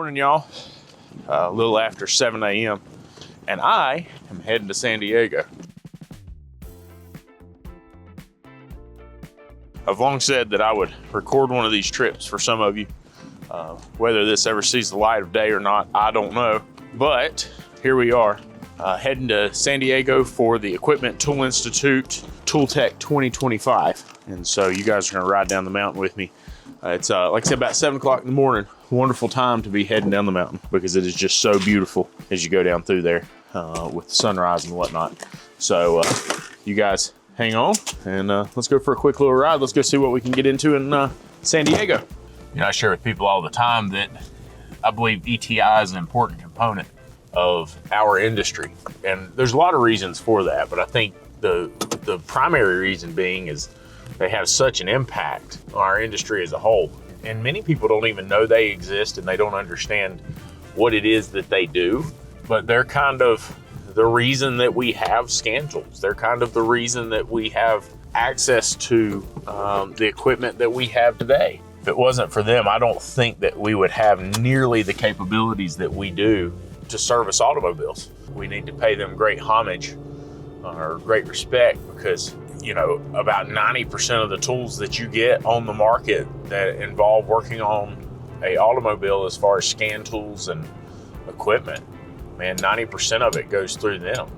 morning, y'all. A little after 7 a.m. and I am heading to San Diego. I've long said that I would record one of these trips for some of you. Whether this ever sees the light of day or not, I don't know. But here we are, heading to San Diego for the Equipment Tool Institute ToolTech 2025. And so you guys are going to ride down the mountain with me. It's like I said, about 7 o'clock in the morning. Wonderful time to be heading down the mountain because it is just so beautiful as you go down through there with the sunrise and whatnot. So you guys hang on and let's go for a quick little ride. Let's go see what we can get into in San Diego. You know, I share with people all the time that I believe ETI is an important component of our industry. And there's a lot of reasons for that, but I think the primary reason being is they have such an impact on our industry as a whole. And many people don't even know they exist and they don't understand what it is that they do, but they're kind of the reason that we have scan tools. They're kind of the reason that we have access to the equipment that we have today. If it wasn't for them, I don't think that we would have nearly the capabilities that we do to service automobiles. We need to pay them great homage or great respect because, you know, about 90% of the tools that you get on the market that involve working on a automobile as far as scan tools and equipment, man, 90% of it goes through them.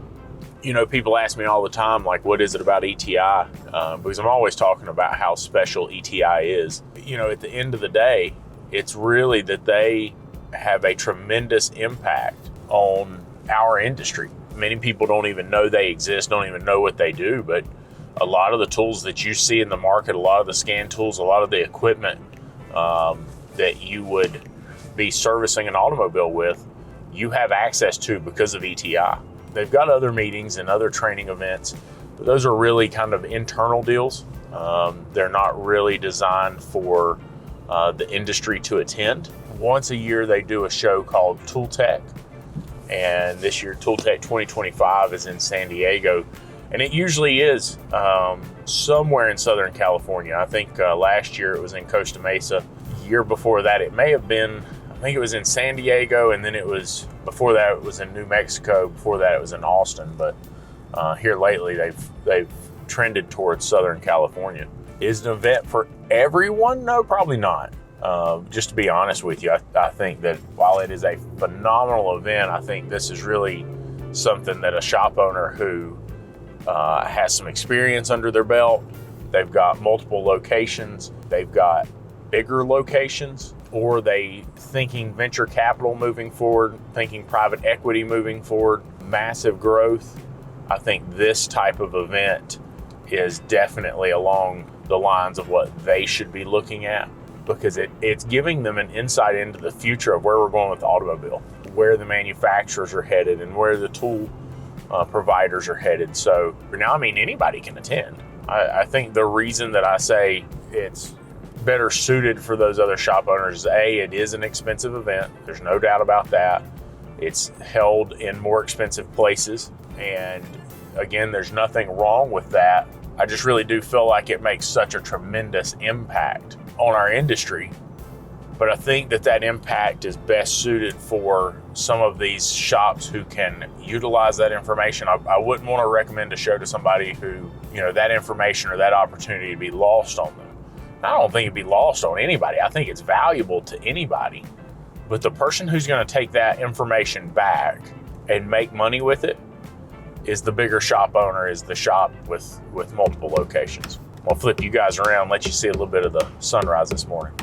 You know, people ask me all the time, like, what is it about ETI? Because I'm always talking about how special ETI is. You know, at the end of the day, it's really that they have a tremendous impact on our industry. Many people don't even know they exist, don't even know what they do, but a lot of the tools that you see in the market, a lot of the scan tools, a lot of the equipment that you would be servicing an automobile with, you have access to because of ETI. They've got other meetings and other training events, but those are really kind of internal deals. They're not really designed for the industry to attend. Once a year, they do a show called ToolTech, and this year ToolTech 2025 is in San Diego. And it usually is somewhere in Southern California. I think last year it was in Costa Mesa. The year before that, it may have been, I think it was in San Diego, and then it was, before that it was in New Mexico, before that it was in Austin. But here lately they've trended towards Southern California. Is it an event for everyone? No, probably not. Just to be honest with you, I think that while it is a phenomenal event, I think this is really something that a shop owner who has some experience under their belt, they've got multiple locations, they've got bigger locations, or they thinking venture capital moving forward, thinking private equity moving forward, massive growth. I think this type of event is definitely along the lines of what they should be looking at, because it's giving them an insight into the future of where we're going with the automobile, where the manufacturers are headed and where the tool providers are headed. So now, I mean, anybody can attend. I think the reason that I say it's better suited for those other shop owners is it is an expensive event. There's no doubt about that. It's held in more expensive places. And again, there's nothing wrong with that. I just really do feel like it makes such a tremendous impact on our industry. But I think that impact is best suited for some of these shops who can utilize that information. I wouldn't want to recommend a show to somebody who, you know, that information or that opportunity would be lost on them. I don't think it'd be lost on anybody. I think it's valuable to anybody. But the person who's going to take that information back and make money with it is the bigger shop owner, is the shop with multiple locations. I'll flip you guys around, let you see a little bit of the sunrise this morning.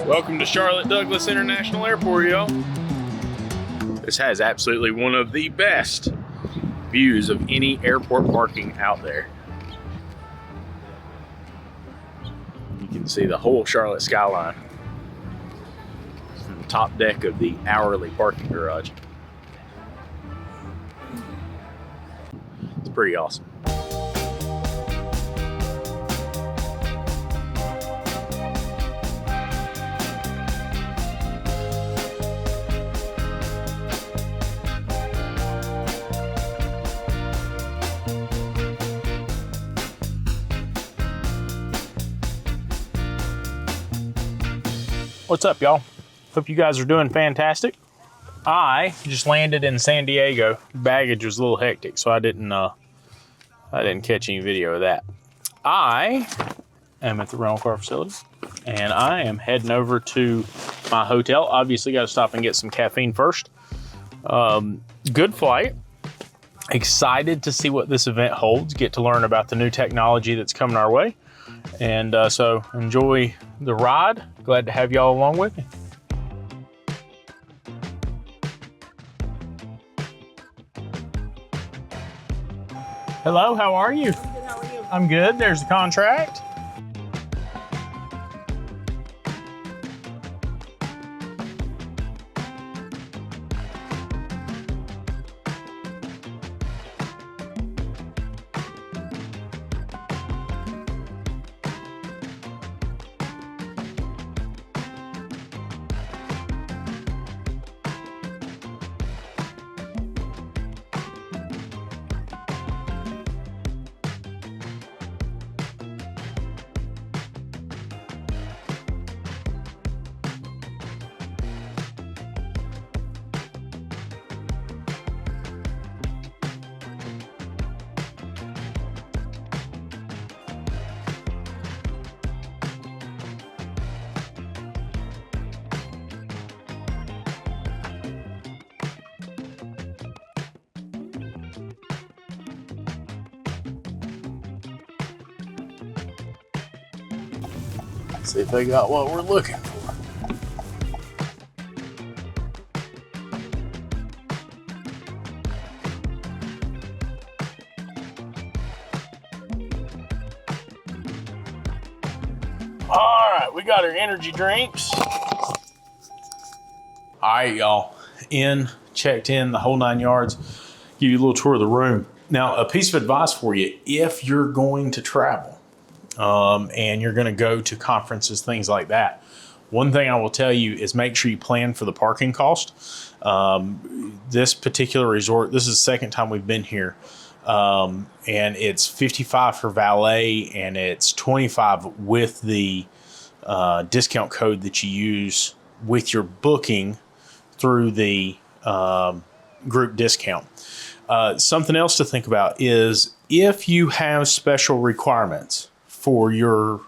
Welcome to Charlotte Douglas International Airport, y'all. This has absolutely one of the best views of any airport parking out there. You can see the whole Charlotte skyline from the top deck of the hourly parking garage. It's pretty awesome. What's up, y'all? Hope you guys are doing fantastic. I just landed in San Diego. Baggage was a little hectic, so I didn't catch any video of that. I am at the rental car facility, and I am heading over to my hotel. Obviously, got to stop and get some caffeine first. Good flight. Excited to see what this event holds. Get to learn about the new technology that's coming our way. And so enjoy the ride. Glad to have y'all along with me. Hello, how are you? I'm good, how are you? I'm good. There's the contract. See if they got what we're looking for. All right, we got our energy drinks. All right, y'all, checked in, the whole 9 yards. Give you a little tour of the room. Now, a piece of advice for you, if you're going to travel, and you're going to go to conferences, things like that. One thing I will tell you is make sure you plan for the parking cost. This particular resort, this is the second time we've been here, and it's $55 for valet, and it's $25 with the discount code that you use with your booking through the group discount. Something else to think about is if you have special requirements for your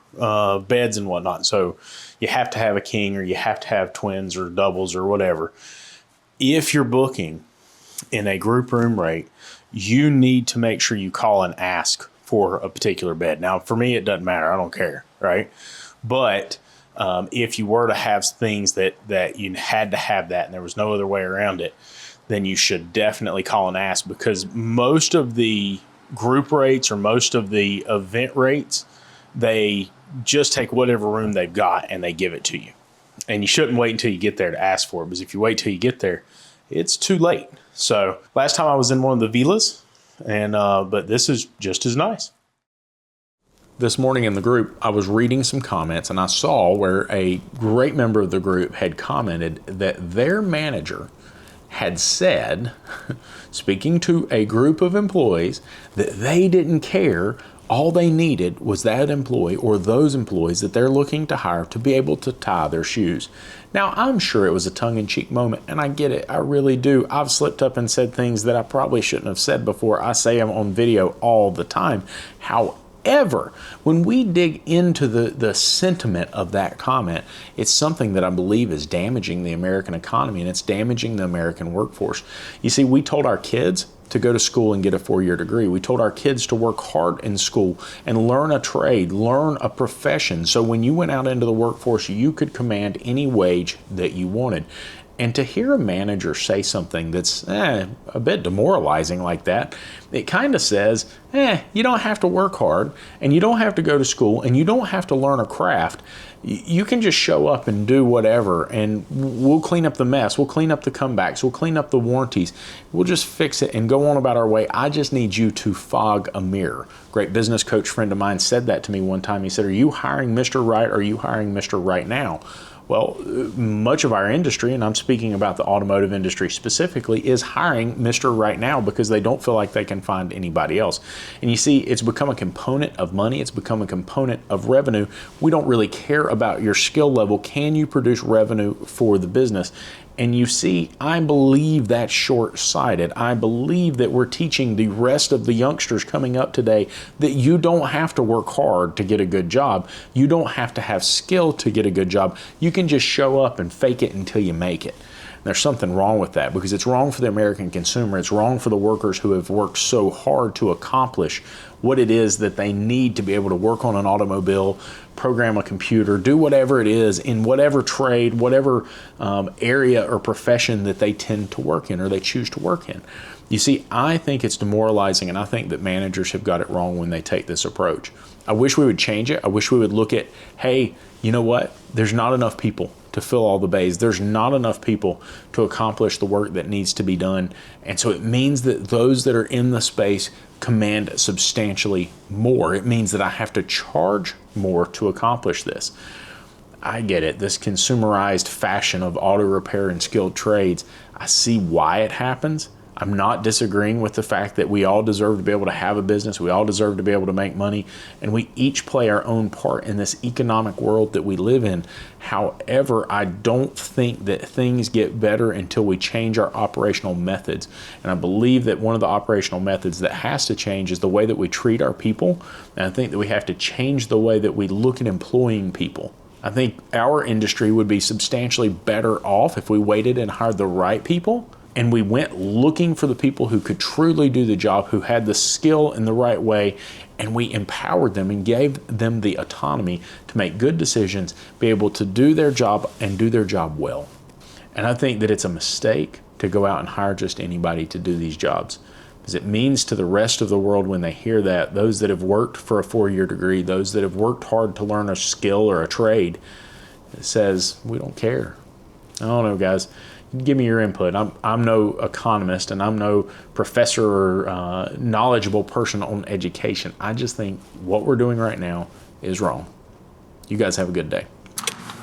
beds and whatnot. So you have to have a king, or you have to have twins or doubles or whatever. If you're booking in a group room rate, you need to make sure you call and ask for a particular bed. Now, for me, it doesn't matter. I don't care, right? But if you were to have things that you had to have that and there was no other way around it, then you should definitely call and ask, because most of the group rates or most of the event rates, they just take whatever room they've got and they give it to you. And you shouldn't wait until you get there to ask for it, because if you wait till you get there, it's too late. So last time I was in one of the villas, and but this is just as nice. This morning in the group, I was reading some comments, and I saw where a great member of the group had commented that their manager had said, speaking to a group of employees, that they didn't care. All they needed was that employee or those employees that they're looking to hire to be able to tie their shoes. Now, I'm sure it was a tongue-in-cheek moment, and I get it. I really do. I've slipped up and said things that I probably shouldn't have said before. I say them on video all the time. However, when we dig into the sentiment of that comment, it's something that I believe is damaging the American economy, and it's damaging the American workforce. You see, we told our kids to go to school and get a 4-year degree. We told our kids to work hard in school and learn a trade, learn a profession. So when you went out into the workforce, you could command any wage that you wanted. And to hear a manager say something that's a bit demoralizing like that, it kind of says, you don't have to work hard, and you don't have to go to school, and you don't have to learn a craft. You can just show up and do whatever, and we'll clean up the mess. We'll clean up the comebacks. We'll clean up the warranties. We'll just fix it and go on about our way. I just need you to fog a mirror. Great business coach friend of mine said that to me one time. He said, are you hiring Mr. Right, or are you hiring Mr. Right now? Well, much of our industry, and I'm speaking about the automotive industry specifically, is hiring Mr. Right now because they don't feel like they can find anybody else. And you see, it's become a component of money. It's become a component of revenue. We don't really care about your skill level. Can you produce revenue for the business? And you see, I believe that's short-sighted. I believe that we're teaching the rest of the youngsters coming up today that you don't have to work hard to get a good job. You don't have to have skill to get a good job. You can just show up and fake it until you make it. There's something wrong with that, because it's wrong for the American consumer. It's wrong for the workers who have worked so hard to accomplish what it is that they need to be able to work on an automobile, program a computer, do whatever it is in whatever trade, whatever area or profession that they tend to work in or they choose to work in. You see, I think it's demoralizing, and I think that managers have got it wrong when they take this approach. I wish we would change it. I wish we would look at, hey, you know what? There's not enough people to fill all the bays. There's not enough people to accomplish the work that needs to be done. And so it means that those that are in the space command substantially more. It means that I have to charge more to accomplish this. I get it. This consumerized fashion of auto repair and skilled trades, I see why it happens. I'm not disagreeing with the fact that we all deserve to be able to have a business. We all deserve to be able to make money, and we each play our own part in this economic world that we live in. However, I don't think that things get better until we change our operational methods. And I believe that one of the operational methods that has to change is the way that we treat our people. And I think that we have to change the way that we look at employing people. I think our industry would be substantially better off if we waited and hired the right people, and we went looking for the people who could truly do the job, who had the skill in the right way, and we empowered them and gave them the autonomy to make good decisions, be able to do their job and do their job well. And I think that it's a mistake to go out and hire just anybody to do these jobs, because it means to the rest of the world when they hear that, those that have worked for a 4-year degree, those that have worked hard to learn a skill or a trade, it says, we don't care. I don't know, guys. Give me your input. I'm no economist, and I'm no professor or knowledgeable person on education. I just think what we're doing right now is wrong. You guys have a good day.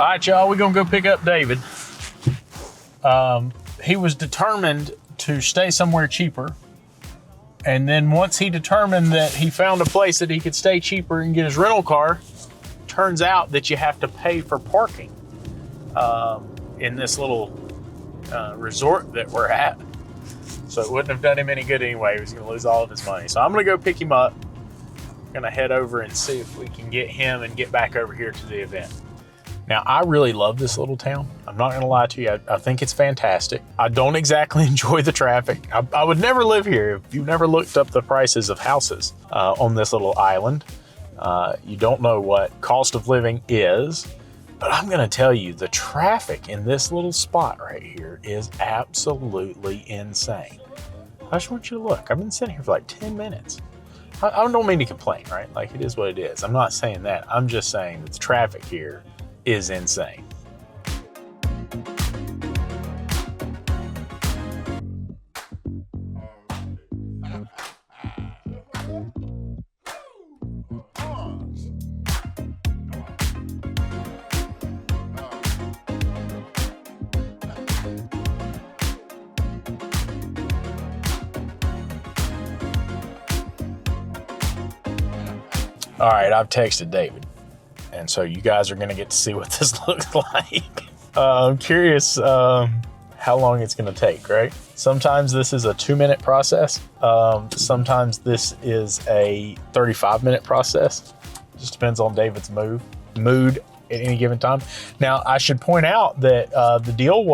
All right, y'all, we're going to go pick up David. He was determined to stay somewhere cheaper. And then once he determined that he found a place that he could stay cheaper and get his rental car, turns out that you have to pay for parking in this little resort that we're at. So it wouldn't have done him any good anyway. He was going to lose all of his money. So I'm going to go pick him up. I'm going to head over and see if we can get him and get back over here to the event. Now, I really love this little town. I'm not going to lie to you. I think it's fantastic. I don't exactly enjoy the traffic. I would never live here if you've never looked up the prices of houses on this little island. You don't know what cost of living is. But I'm going to tell you, the traffic in this little spot right here is absolutely insane. I just want you to look. I've been sitting here for like 10 minutes. I don't mean to complain, right? Like, it is what it is. I'm not saying that. I'm just saying that the traffic here is insane. All right, I've texted David, and so you guys are going to get to see what this looks like. I'm curious how long it's going to take, right? Sometimes this is a 2-minute process. Sometimes this is a 35-minute process. Just depends on David's mood at any given time. Now, I should point out that the deal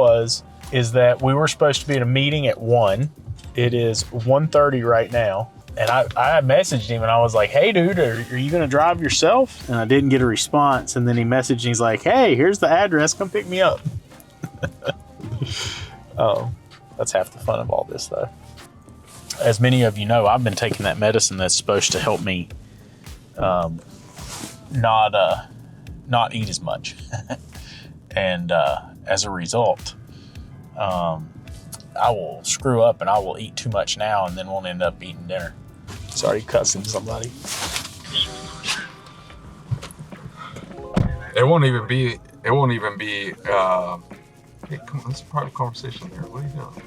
is that we were supposed to be at a meeting at 1, It is 1:30 right now. And I messaged him and I was like, hey, dude, are you going to drive yourself? And I didn't get a response. And then he messaged and he's like, hey, here's the address. Come pick me up. Oh, that's half the fun of all this, though. As many of you know, I've been taking that medicine that's supposed to help me not eat as much. And as a result, I will screw up and I will eat too much now and then won't end up eating dinner. Sorry, cussing somebody. It won't even be. Hey, come on, that's part of the conversation here. What are you doing?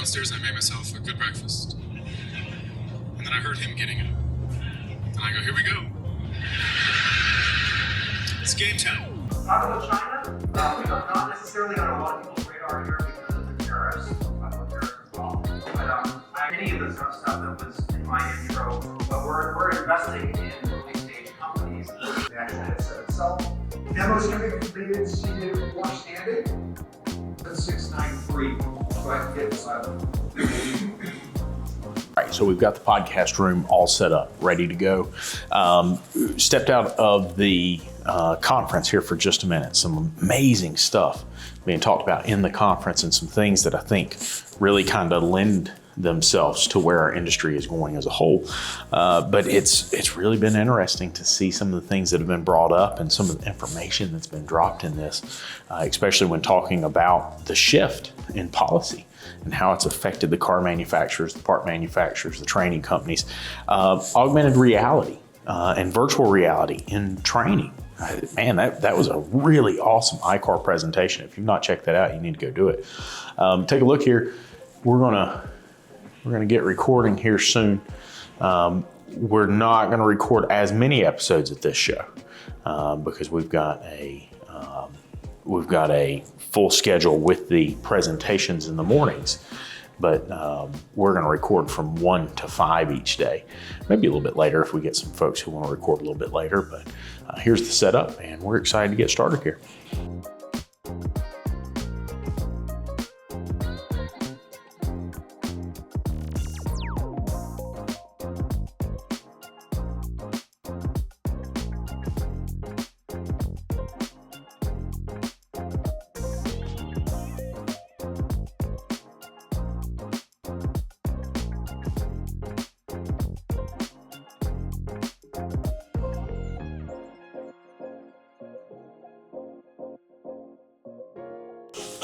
downstairs and I made myself a good breakfast. And then I heard him getting up. And I go, here we go. It's game time. Talking about China, not necessarily on a lot of people's radar here because of the tariffs. Talk about tariffs as well. But any of the stuff that was in my intro, but we're investing in early stage companies. The actual headset itself. Demos can be completed seated or standing. 693. Go ahead and get inside them. All right, so we've got the podcast room all set up, ready to go. Stepped out of the conference here for just a minute. Some amazing stuff being talked about in the conference and some things that I think really kind of lend themselves to where our industry is going as a whole. But it's really been interesting to see some of the things that have been brought up and some of the information that's been dropped in this, especially when talking about the shift in policy and how it's affected the car manufacturers, the part manufacturers, the training companies, augmented reality and virtual reality in training. Man, that was a really awesome iCar presentation. If you've not checked that out, you need to go do it. Take a look here. We're gonna get recording here soon. We're not gonna record as many episodes at this show because we've got a full schedule with the presentations in the mornings. But we're gonna record from 1 to 5 each day. Maybe a little bit later if we get some folks who wanna record a little bit later, but here's the setup and we're excited to get started here.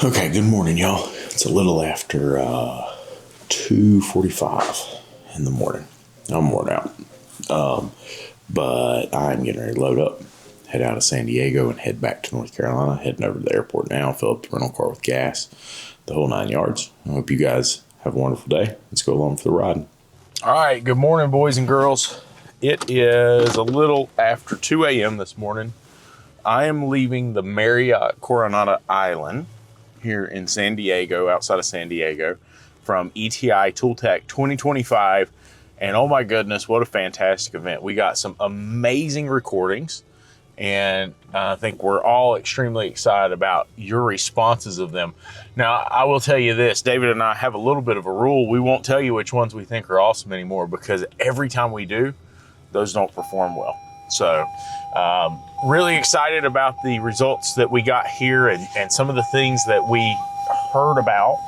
Okay, good morning, y'all. It's a little after 2:45 in the morning. I'm worn out. But I'm getting ready to load up, head out of San Diego, and head back to North Carolina. Heading over to the airport now, fill up the rental car with gas, the whole 9 yards. I hope you guys have a wonderful day. Let's go along for the ride. All right, good morning, boys and girls. It is a little after 2 a.m. this morning. I am leaving the Marriott Coronado Island here in San Diego, outside of San Diego, from ETI ToolTech 2025. And oh my goodness, what a fantastic event. We got some amazing recordings, and I think we're all extremely excited about your responses of them. Now, I will tell you this, David and I have a little bit of a rule. We won't tell you which ones we think are awesome anymore, because every time we do, those don't perform well. So really excited about the results that we got here, and some of the things that we heard about.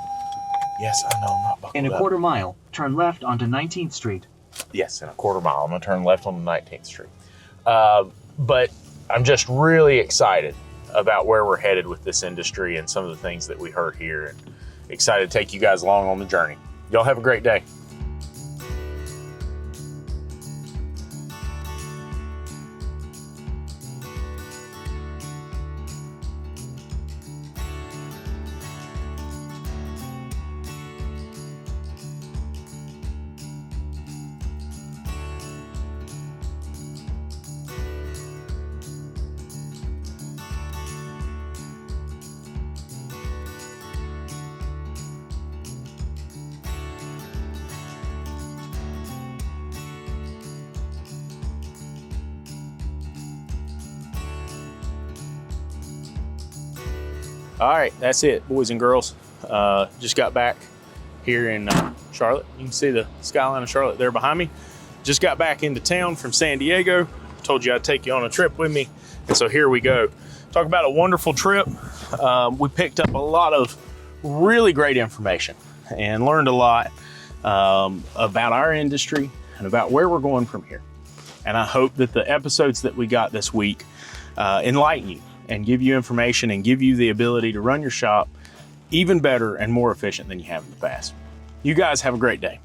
Yes, I know, I'm not buckled In a up. quarter mile, turn left onto 19th Street. Yes, in a quarter mile. I'm gonna turn left on the 19th Street. But I'm just really excited about where we're headed with this industry and some of the things that we heard here, and excited to take you guys along on the journey. Y'all have a great day. All right, that's it, boys and girls. Just got back here in Charlotte. You can see the skyline of Charlotte there behind me. Just got back into town from San Diego. Told you I'd take you on a trip with me. And so here we go. Talk about a wonderful trip. We picked up a lot of really great information and learned a lot about our industry and about where we're going from here. And I hope that the episodes that we got this week enlighten you and give you information and give you the ability to run your shop even better and more efficient than you have in the past. You guys have a great day.